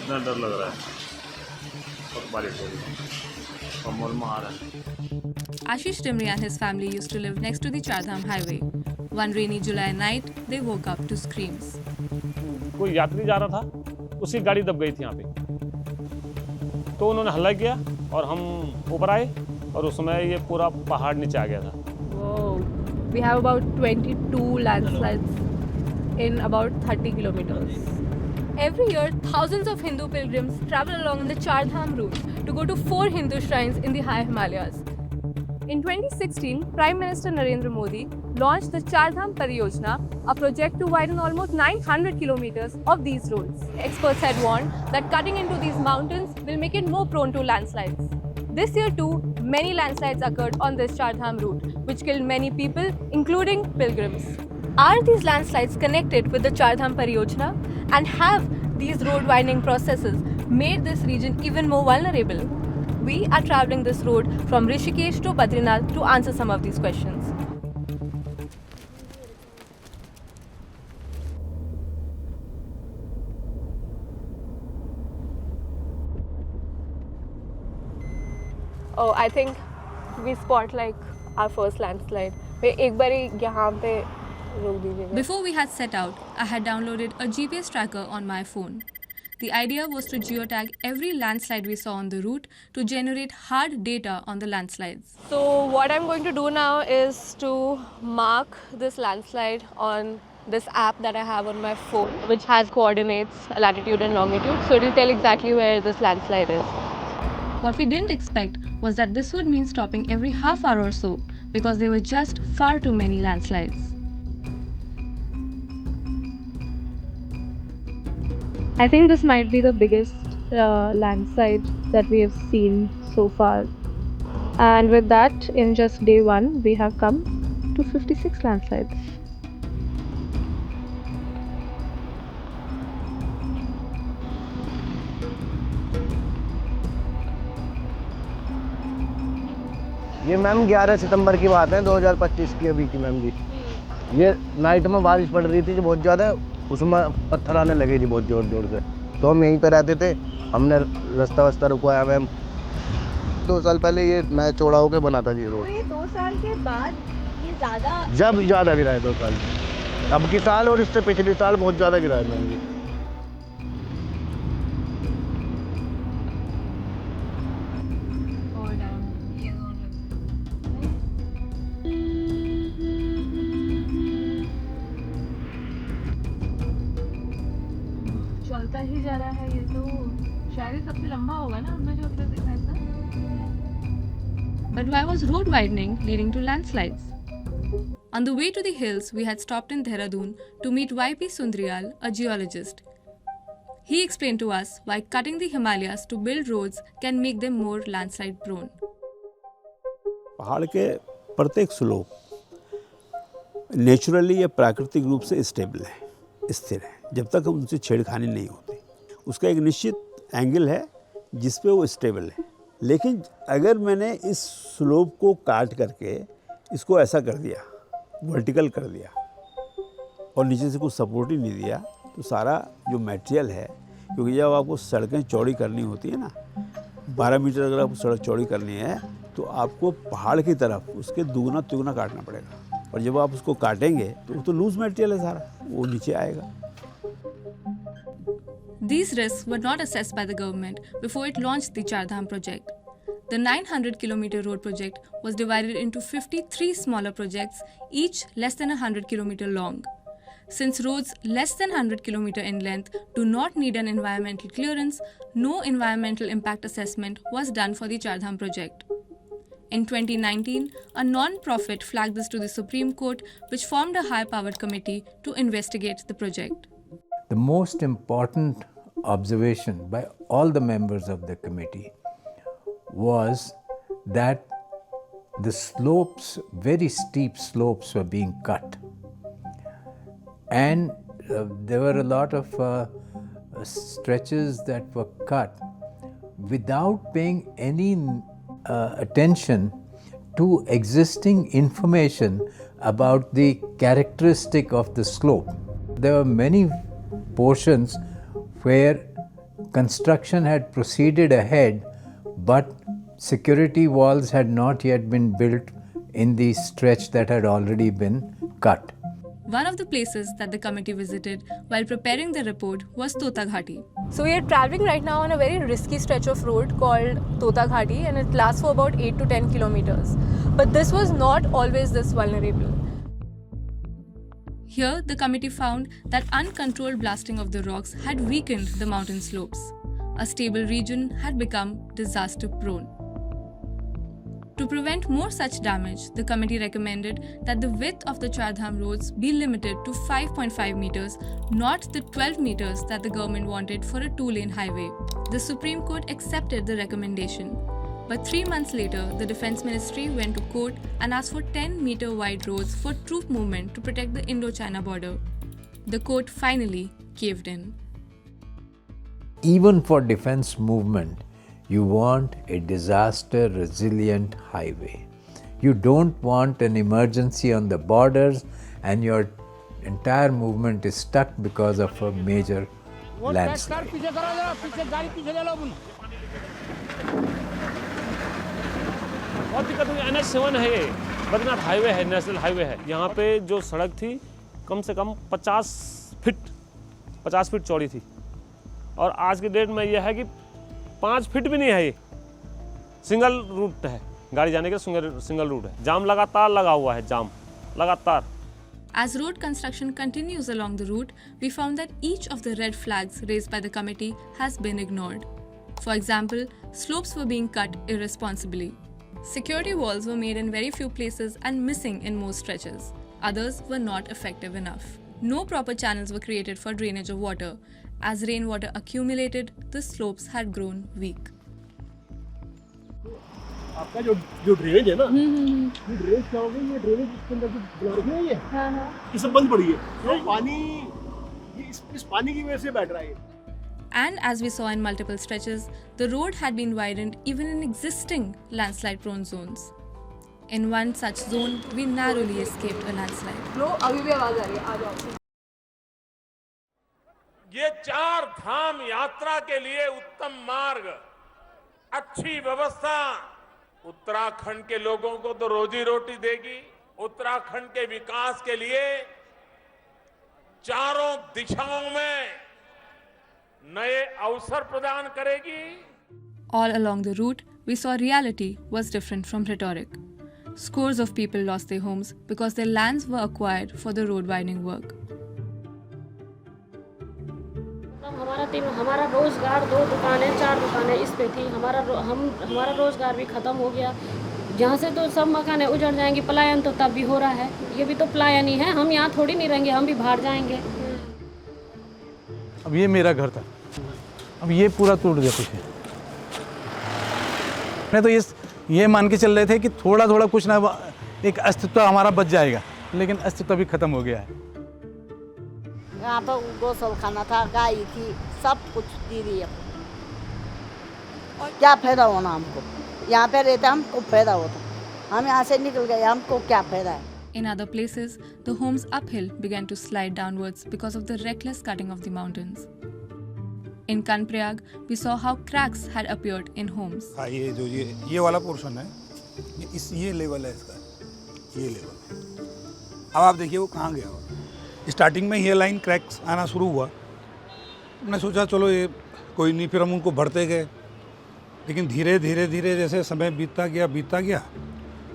इतना डर लग रहा है, बहुत बारिश हो रही है और मोलमा आ रहा है। Ashish Timri and his family used to live next to the Chardham highway. One rainy July night, they woke up to screams. कोई यात्री जा रहा था, उसकी गाड़ी दब गई थी यहाँ पे, तो उन्होंने हल्ला किया और हम ऊपर आए और उस समय ये पूरा पहाड़ नीचे आ गया था। Whoa. We have about 22 landslides in about 30 kilometers. Every year, thousands of Hindu pilgrims travel along the Char Dham route to go to 4 Hindu shrines in the high Himalayas. In 2016, Prime Minister Narendra Modi launched the Char Dham Pariyojana, a project to widen almost 900 kilometers of these roads. Experts had warned that cutting into these mountains will make it more prone to landslides. This year too, many landslides occurred on this Char Dham route, which killed many people, including pilgrims. Are these landslides connected with the Char Dham Pariyojana? And have these road widening processes made this region even more vulnerable? We are traveling this road from Rishikesh to Badrinath to answer some of these questions. Oh, I think we spot like our first landslide. एक बारी यहाँ पे रोक दीजिएगा. Before we had set out, I had downloaded a GPS tracker on my phone. The idea was to geotag every landslide we saw on the route to generate hard data on the landslides. So what I'm going to do now is to mark this landslide on this app that I have on my phone, which has coordinates, latitude and longitude. So it will tell exactly where this landslide is. What we didn't expect was that this would mean stopping every half hour or so because there were just far too many landslides. I think this might be the biggest landslide that we have seen so far. And with that, in just day one, we have come to 56 landslides. ये ma'am 11 सितंबर की बात है 2025 की अभी की ma'am जी। ये night में बारिश पड़ रही थी जो बहुत ज़्यादा, उसमें पत्थर आने लगे जी बहुत ज़ोर ज़ोर से। तो हम यहीं पे रहते थे, हमने रास्ता वास्ता रुकवाया मैम। 2 साल पहले ये मैं चौड़ा होकर बना था जी रोड। तो ये 2 साल के बाद ये ज़्यादा जब ज़्यादा गिरा है 2 साल, अब की साल और इससे पिछले साल बहुत ज़्यादा गिरा है मैम जी। चलता ही जा रहा है ये तो शायद सबसे लंबा होगा ना हमने जो अपने दिखाया था. But why was road widening leading to landslides? On the way to the hills, we had stopped in Dehradun to meet YP Sundrial, a geologist. He explained to us why cutting the Himalayas to build roads can make them more landslide prone. पहाड़ के प्रत्येक slope naturally या प्राकृतिक रूप से stable है, स्थिर है, जब तक उनसे छेड़खानी नहीं होती। उसका एक निश्चित एंगल है जिस पे वो स्टेबल है। लेकिन अगर मैंने इस स्लोप को काट करके इसको ऐसा कर दिया, वर्टिकल कर दिया और नीचे से कुछ सपोर्ट ही नहीं दिया, तो सारा जो मटेरियल है, क्योंकि जब आपको सड़कें चौड़ी करनी होती है ना, 12 मीटर अगर आपको सड़क चौड़ी करनी है तो आपको पहाड़ की तरफ उसके दुगना तिगुना काटना पड़ेगा। और जब आप उसको काटेंगे तो वो तो लूज मटेरियल है सारा, वो नीचे आएगा। These risks were not assessed by the government before it launched the Char Dham project. The 900-kilometer road project was divided into 53 smaller projects, each less than 100 kilometer long. Since roads less than 100 kilometer in length do not need an environmental clearance, no environmental impact assessment was done for the Char Dham project. In 2019, a non-profit flagged this to the Supreme Court, which formed a high-powered committee to investigate the project. The most important observation by all the members of the committee was that the slopes, very steep slopes, were being cut. And there were a lot of stretches that were cut without paying any attention to existing information about the characteristic of the slope. There were many portions where construction had proceeded ahead, but security walls had not yet been built in the stretch that had already been cut. One of the places that the committee visited while preparing the report was Tota Ghati. So we are traveling right now on a very risky stretch of road called Tota Ghati, and it lasts for about 8 to 10 kilometers. But this was not always this vulnerable. Here, the committee found that uncontrolled blasting of the rocks had weakened the mountain slopes. A stable region had become disaster prone. To prevent more such damage, the committee recommended that the width of the Chardham roads be limited to 5.5 meters, not the 12 meters that the government wanted for a 2-lane highway. The Supreme Court accepted the recommendation. But 3 months later, the Defence Ministry went to court and asked for 10-meter wide roads for troop movement to protect the Indo-China border. The court finally caved in. Even for defense movement, you want a disaster resilient highway. You don't want an emergency on the borders and your entire movement is stuck because of a major landslide. बहुत दिक्कत हुई। NH7 है ये, Badrinath highway है, national highway है। यहाँ पे जो सड़क थी कम से कम 50 फीट चौड़ी थी, और आज के डेट में यह है कि 5 फीट भी नहीं है। ये सिंगल रूट है, गाड़ी जाने के सिंगल रूट है। जाम लगातार लगा हुआ है, जाम लगातार। As road construction continues along the route, we found that each of the red flags raised by the committee has been ignored. For example, slopes were being cut irresponsibly. Security walls were made in very few places and missing in most stretches. Others were not effective enough. No proper channels were created for drainage of water. As rainwater accumulated, the slopes had grown weak. आपका जो drainage है ना, ये drainage क्या हो गई? ये drainage इसके अंदर जो बना रखी है ये सब बंद पड़ी है। तो पानी ये इस पानी की वजह से बैठ रहा है। And as we saw in multiple stretches, the road had been widened even in existing landslide-prone zones. In one such zone, we narrowly escaped a landslide. लो अभी भी आवाज आ रही है, आ जाओ। ये 4 धाम यात्रा के लिए उत्तम मार्ग, अच्छी व्यवस्था उत्तराखंड के लोगों को तो रोजी रोटी देगी, उत्तराखंड के विकास के लिए चारों दिशाओं में नए अवसर प्रदान करेगी। All along the route, we saw reality was different from rhetoric. Scores of people lost their homes because their lands were acquired for the road widening work. हमारा रोजगार 2 दुकानें 4 दुकानें इस पे थी। हमारा रोजगार भी खत्म हो गया। जहाँ से तो सब मकानें उजड़ जाएंगी। पलायन तो तब भी हो रहा है। ये भी तो पलायन ही है। हम यहाँ थोड़ी नहीं रहेंगे, हम भी बाहर जाएंगे। अब ये मेरा घर था, अब ये पूरा टूट गया। पीछे मैं तो ये मान के चल रहे थे कि थोड़ा थोड़ा कुछ ना एक अस्तित्व हमारा बच जाएगा, लेकिन अस्तित्व भी खत्म हो गया है। यहाँ पर गौशाला था, गाय थी, सब कुछ दी रही है। और क्या फायदा होना हमको? यहाँ पे रहते हमको फायदा होता, हम यहाँ से निकल गए, हमको क्या फायदा है? In other places, the homes uphill began to slide downwards because of the reckless cutting of the mountains. In Kanprayag, we saw how cracks had appeared in homes. हाँ, ये वाला पोर्शन है, ये लेवल है इसका, ये लेवल है। अब आप देखिए वो कहाँ गया। स्टार्टिंग में ये लाइन क्रैक्स आना शुरू हुआ, हमने सोचा चलो ये कोई नहीं, फिर हम उनको भरते गए। लेकिन धीरे धीरे जैसे समय बीतता गया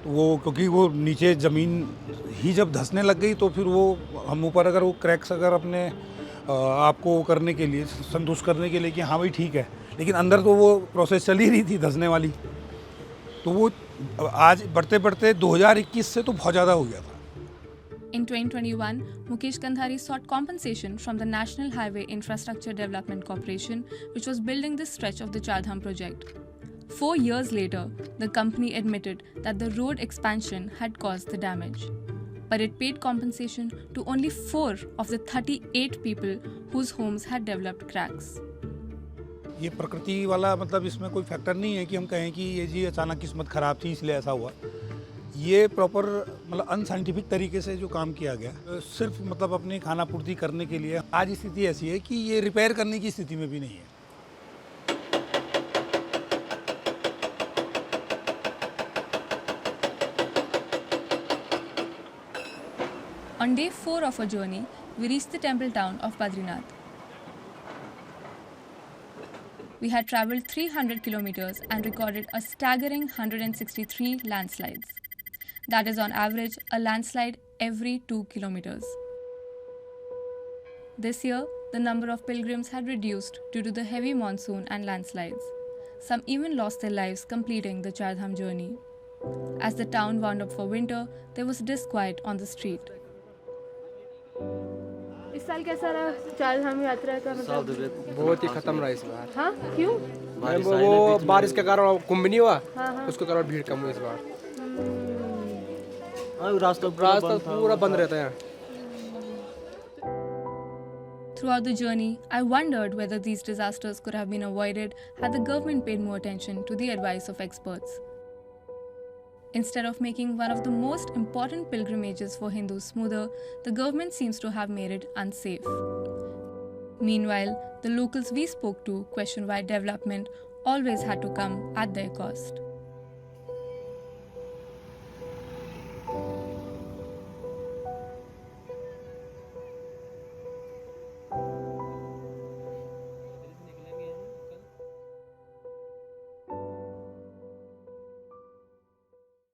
तो वो क्योंकि वो नीचे ज़मीन ही जब धंसने लग गई तो फिर वो हम ऊपर अगर वो क्रैक्स अगर अपने आपको करने के लिए संतुष्ट करने के लिए कि हाँ भाई ठीक है, लेकिन अंदर तो वो प्रोसेस चल ही रही थी धंसने वाली। तो वो आज बढ़ते 2021 से तो बहुत ज़्यादा हो गया था। In 2021, Mukesh Kandhari sought compensation from the National Highway Infrastructure Development Corporation, which was building this stretch of the Chardham project. 4 years later, the company admitted that the road expansion had caused the damage. But it paid compensation to only 4 of the 38 people whose homes had developed cracks. ये प्रकृति वाला मतलब इसमें कोई factor नहीं है कि हम कहें कि ये जी अचानक किस्मत ख़राब थी इसलिए ऐसा हुआ। ये प्रॉपर मतलब अनसाइंटिफिक तरीके से जो काम किया गया, सिर्फ मतलब अपनी खाना पूर्ति करने के लिए। आज स्थिति ऐसी है कि ये रिपेयर करने की स्थिति में भी नहीं है। On day 4 of our journey, we reached the temple town of Badrinath. We had travelled 300 kilometers and recorded a staggering 163 landslides. That is on average a landslide every 2 kilometers. This year, the number of pilgrims had reduced due to the heavy monsoon and landslides. Some even lost their lives completing the Char Dham journey. As the town wound up for winter, there was disquiet on the street. इस साल कैसा रहा चार धाम यात्रा का मतलब? बहुत ही खत्म रहा इस बार। हाँ, क्यों? वो बारिश के कारण कुंभ नहीं हुआ, उसके कारण भीड़ कम हुई इस बार। रास्ता पूरा बंद रहता है। Throughout the journey, I wondered whether these disasters could have been avoided had the government paid more attention to the advice of experts. Instead of making one of the most important pilgrimages for Hindus smoother, the government seems to have made it unsafe. Meanwhile, the locals we spoke to questioned why development always had to come at their cost.